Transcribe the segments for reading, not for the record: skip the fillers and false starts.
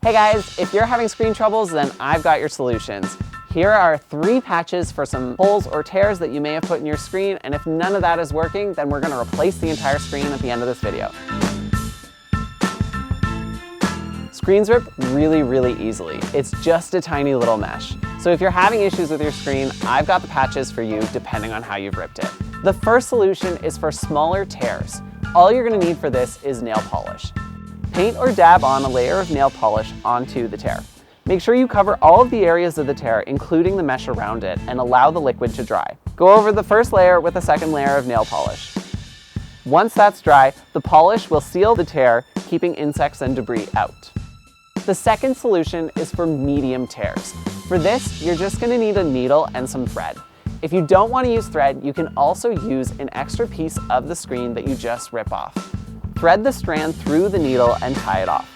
Hey guys, if you're having screen troubles, then I've got your solutions. Here are 3 patches for some holes or tears that you may have put in your screen, and if none of that is working, then we're going to replace the entire screen at the end of this video. Screens rip really easily. It's just a tiny little mesh. So if you're having issues with your screen, I've got the patches for you depending on how you've ripped it. The first solution is for smaller tears. All you're going to need for this is nail polish. Paint or dab on a layer of nail polish onto the tear. Make sure you cover all of the areas of the tear, including the mesh around it, and allow the liquid to dry. Go over the first layer with a second layer of nail polish. Once that's dry, the polish will seal the tear, keeping insects and debris out. The second solution is for medium tears. For this, you're just going to need a needle and some thread. If you don't want to use thread, you can also use an extra piece of the screen that you just rip off. Thread the strand through the needle and tie it off.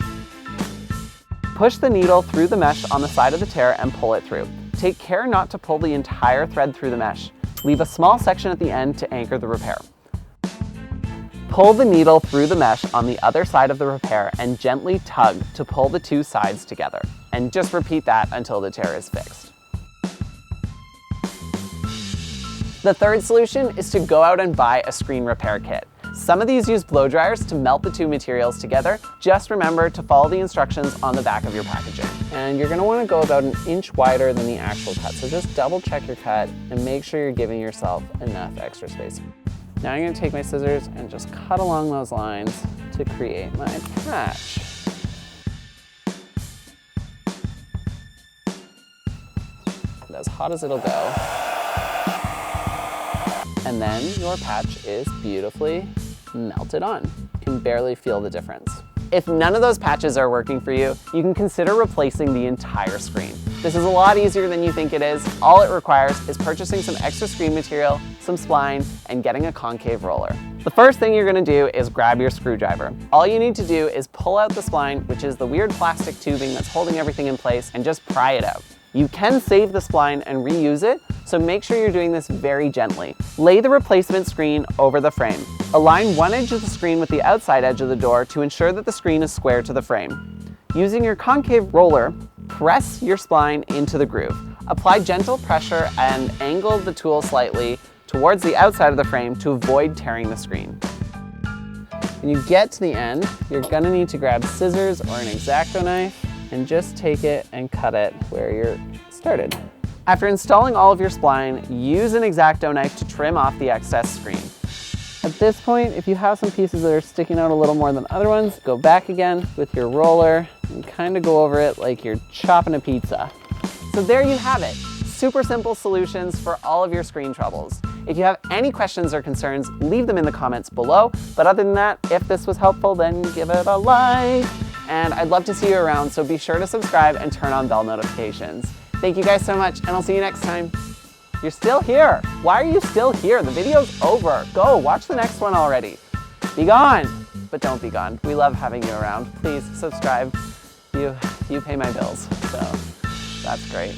Push the needle through the mesh on the side of the tear and pull it through. Take care not to pull the entire thread through the mesh. Leave a small section at the end to anchor the repair. Pull the needle through the mesh on the other side of the repair and gently tug to pull the 2 sides together. And just repeat that until the tear is fixed. The third solution is to go out and buy a screen repair kit. Some of these use blow dryers to melt the 2 materials together. Just remember to follow the instructions on the back of your packaging. And you're going to want to go about 1 inch wider than the actual cut. So just double check your cut and make sure you're giving yourself enough extra space. Now I'm going to take my scissors and just cut along those lines to create my patch. And as hot as it'll go. And then your patch is beautifully melted on. You can barely feel the difference. If none of those patches are working for you, you can consider replacing the entire screen. This is a lot easier than you think it is. All it requires is purchasing some extra screen material, some spline, and getting a concave roller. The first thing you're going to do is grab your screwdriver. All you need to do is pull out the spline, which is the weird plastic tubing that's holding everything in place, and just pry it out. You can save the spline and reuse it, so make sure you're doing this very gently. Lay the replacement screen over the frame. Align one edge of the screen with the outside edge of the door to ensure that the screen is square to the frame. Using your concave roller, press your spline into the groove. Apply gentle pressure and angle the tool slightly towards the outside of the frame to avoid tearing the screen. When you get to the end, you're gonna need to grab scissors or an X-Acto knife and just take it and cut it where you're started. After installing all of your spline, use an X-Acto knife to trim off the excess screen. At this point, if you have some pieces that are sticking out a little more than other ones, go back again with your roller and kind of go over it like you're chopping a pizza. So there you have it. Super simple solutions for all of your screen troubles. If you have any questions or concerns, leave them in the comments below. But other than that, if this was helpful, then give it a like. And I'd love to see you around, so be sure to subscribe and turn on bell notifications. Thank you guys so much, and I'll see you next time. You're still here. Why are you still here? The video's over. Go, watch the next one already. Be gone, but don't be gone. We love having you around. Please subscribe. You pay my bills, so that's great.